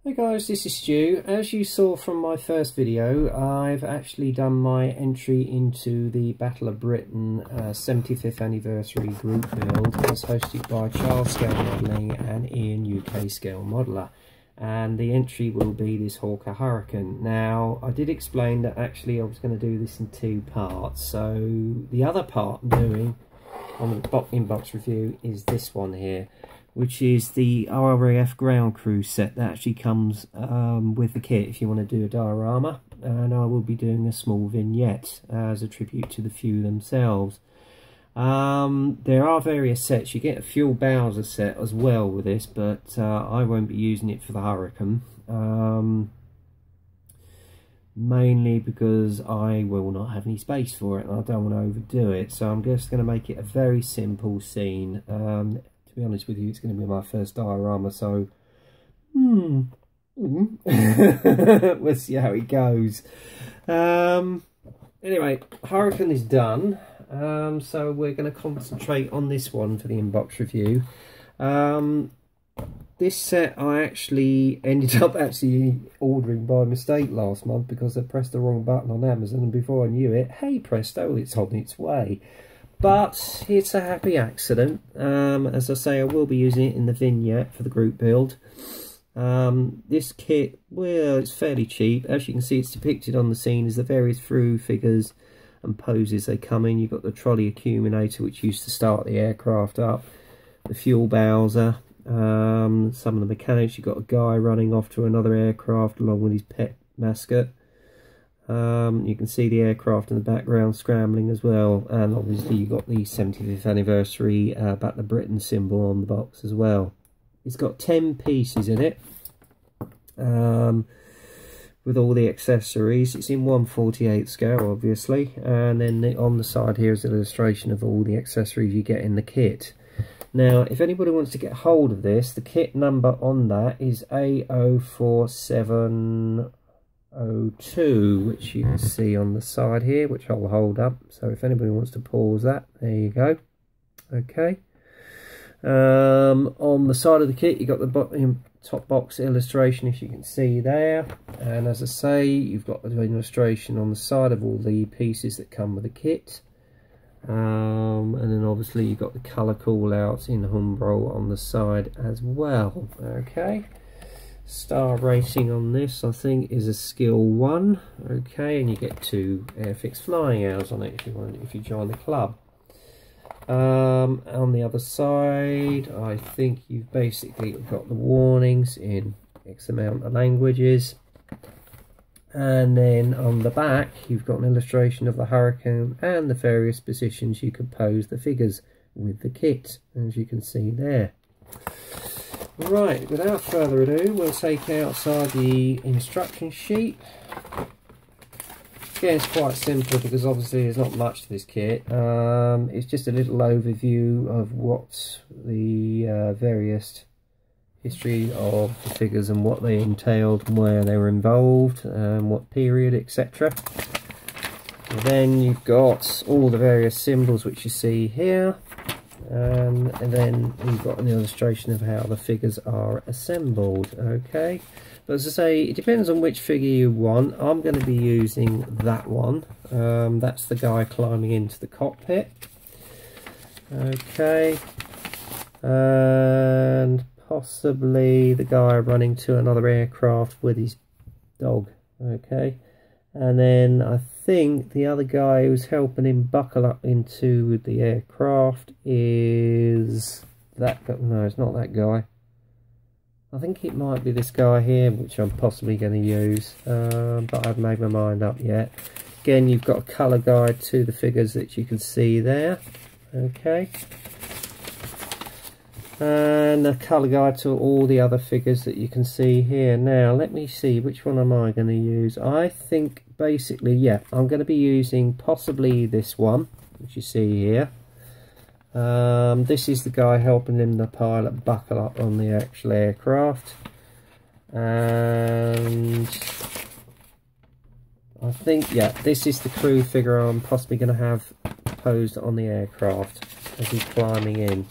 Hey guys, this is Stu. As you saw from my first video, I've actually done my entry into the Battle of Britain 75th anniversary group build. It's hosted by Charles Scale Modelling and Ian UK Scale Modeller. And the entry will be this Hawker Hurricane. Now, I did explain that actually I was going to do this in two parts. So the other part I'm doing on the inbox review is this one here, which is the RAF ground crew set that actually comes with the kit if you want to do a diorama, and I will be doing a small vignette as a tribute to the few themselves. There are various sets. You get a fuel Bowser set as well with this, but I won't be using it for the Hurricane, mainly because I will not have any space for it and I don't want to overdo it, so I'm just going to make it a very simple scene. To be honest with you, it's going to be my first diorama, so we'll see how it goes. Anyway, Hurricane is done, so we're going to concentrate on this one for the inbox review. This set I actually ended up ordering by mistake last month because I pressed the wrong button on Amazon, and before I knew it, hey presto, it's on its way. But it's a happy accident. As I say, I will be using it in the vignette for the group build. This kit, well, it's fairly cheap. As you can see, it's depicted on the scene as the various through figures and poses they come in. You've got the trolley accumulator, which used to start the aircraft up, the fuel Bowser, some of the mechanics. You've got a guy running off to another aircraft along with his pet mascot. You can see the aircraft in the background scrambling as well, and obviously you've got the 75th anniversary Battle of Britain symbol on the box as well. It's got 10 pieces in it, with all the accessories. It's in 1/48 scale obviously, and then on the side here is an illustration of all the accessories you get in the kit. Now, if anybody wants to get hold of this, the kit number on that is A04702, which you can see on the side here, which I'll hold up. So if anybody wants to pause that, there you go. Okay. On the side of the kit, you've got the top box illustration, if you can see there. And as I say, you've got the illustration on the side of all the pieces that come with the kit. And then obviously you've got the colour call outs in Umbro on the side as well. Okay. Star rating on this, I think, is a skill 1. Okay, and you get 2 airfix flying hours on it if you join the club. On the other side, I think you've basically got the warnings in X amount of languages, and then on the back you've got an illustration of the Hurricane and the various positions you could pose the figures with the kit, as you can see there. Right, without further ado, we'll take outside the instruction sheet. Again, it's quite simple because obviously there's not much to this kit. It's just a little overview of what the various history of the figures and what they entailed and where they were involved and what period, etc. And then you've got all the various symbols which you see here. And then we've got an illustration of how the figures are assembled. Okay, but as I say, it depends on which figure you want. I'm going to be using that one. That's the guy climbing into the cockpit. Okay, and possibly the guy running to another aircraft with his dog. Okay, and then I think the other guy who's helping him buckle up into the aircraft is that guy. No, it's not that guy. I think it might be this guy here, which I'm possibly going to use, but I haven't made my mind up yet. Again, you've got a colour guide to the figures that you can see there. Okay, and a colour guide to all the other figures that you can see here. Now let me see, which one am I going to use? I think basically, yeah, I'm going to be using possibly this one, which you see here. This is the guy helping him, the pilot, buckle up on the actual aircraft, and I think, yeah, this is the crew figure I'm possibly going to have posed on the aircraft as he's climbing in.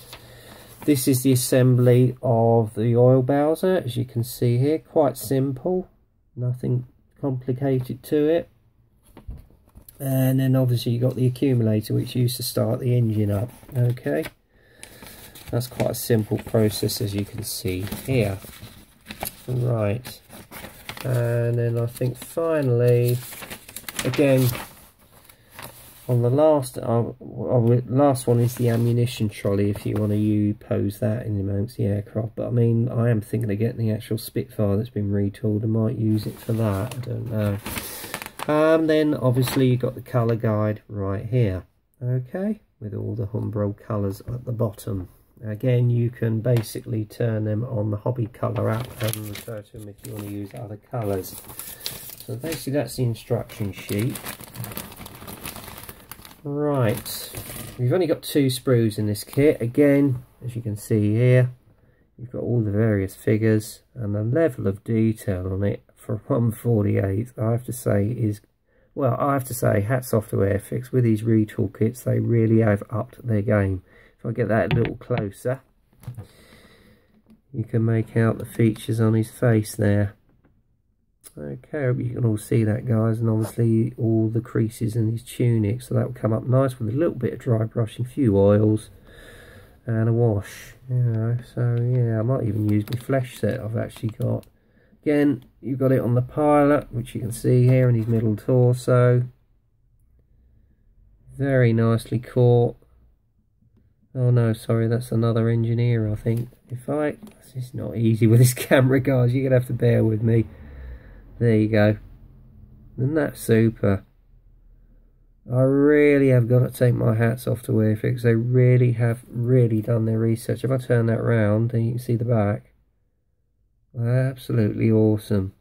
This is the assembly of the oil bowser, as you can see here. Quite simple, nothing complicated to it. And then obviously you've got the accumulator, which used to start the engine up. Okay, that's quite a simple process, as you can see here. Right, and then I think finally, again, on the last one is the ammunition trolley, if you want to pose that in amongst the aircraft. But I mean, I am thinking of getting the actual Spitfire that's been retooled. I might use it for that, I don't know. Then obviously you've got the colour guide right here, okay, with all the Humbrol colours at the bottom. Again, you can basically turn them on the hobby colour app and refer to them if you want to use other colours. So basically that's the instruction sheet. Right, we've only got 2 sprues in this kit. Again, as you can see here, you've got all the various figures, and the level of detail on it for 1/48, I have to say is, well, I have to say hats off to Airfix. With these retool kits, they really have upped their game. If I get that a little closer, you can make out the features on his face there. Okay, I hope you can all see that, guys, and obviously all the creases in his tunic, so that will come up nice with a little bit of dry brushing, a few oils and a wash, you know. So yeah, I might even use my flesh set I've actually got. Again, you've got it on the pilot, which you can see here in his middle torso, very nicely caught. Oh no, sorry, that's another engineer, I think. It's not easy with this camera, guys, you're gonna have to bear with me. There you go. Isn't that super? I really have got to take my hats off to Airfix. They really have done their research. If I turn that round, then you can see the back. Absolutely awesome.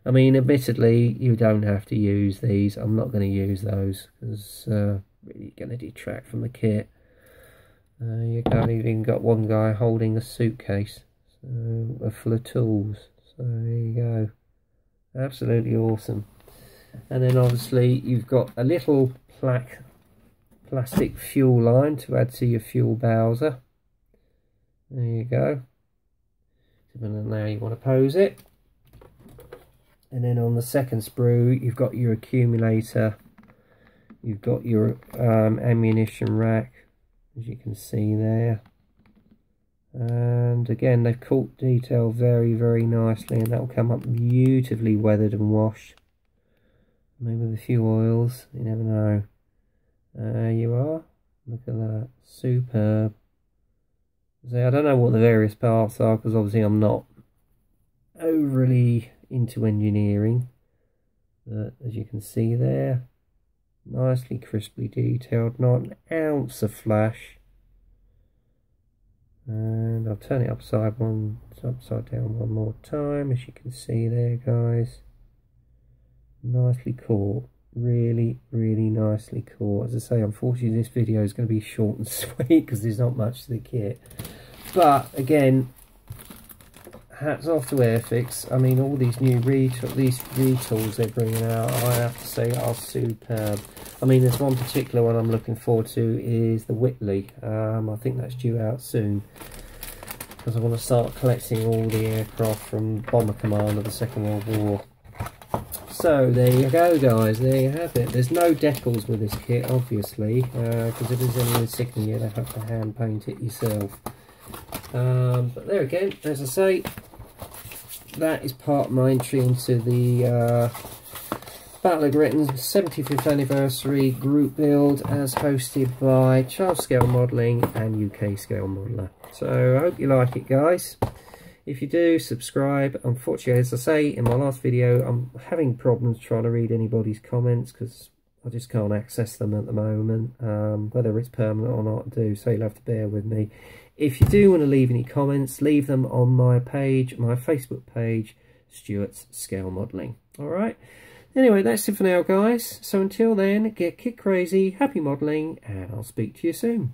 I mean, admittedly, you don't have to use these. I'm not going to use those because really going to detract from the kit. You go. You've even got one guy holding a suitcase full of tools. So there you go. Absolutely awesome. And then obviously you've got a little plastic fuel line to add to your fuel bowser. There you go. And now you want to pose it. And then on the second sprue you've got your accumulator, you've got your ammunition rack, as you can see there. And again, they've caught detail very nicely, and that will come up beautifully weathered and washed. Maybe with a few oils, you never know. There you are. Look at that, superb. So I don't know what the various parts are, because obviously I'm not overly into engineering. But as you can see there, nicely crisply detailed, not an ounce of flash. And I'll turn it upside down one more time, as you can see there, guys. Nicely caught, really nicely caught. As I say, unfortunately this video is going to be short and sweet because there's not much to the kit. But again, hats off to Airfix. I mean, all these new retools they're bringing out, I have to say, are superb. I mean, there's one particular one I'm looking forward to is the Whitley. I think that's due out soon, because I want to start collecting all the aircraft from Bomber Command of the Second World War. So there you go, guys, there you have it. There's no decals with this kit, obviously, because if there's any insignia, they have to hand paint it yourself. But there again, as I say, that is part of my entry into the Battle of Gritton's 75th anniversary group build, as hosted by Charles Scale Modelling and UK Scale Modeller. So I hope you like it, guys. If you do, subscribe. Unfortunately, as I say in my last video, I'm having problems trying to read anybody's comments because I just can't access them at the moment. Whether it's permanent or not, so you'll have to bear with me. If you do want to leave any comments, leave them on my page, my Facebook page, Stuart's Scale Modelling. Alright? Anyway, that's it for now, guys. So until then, get kit crazy, happy modelling, and I'll speak to you soon.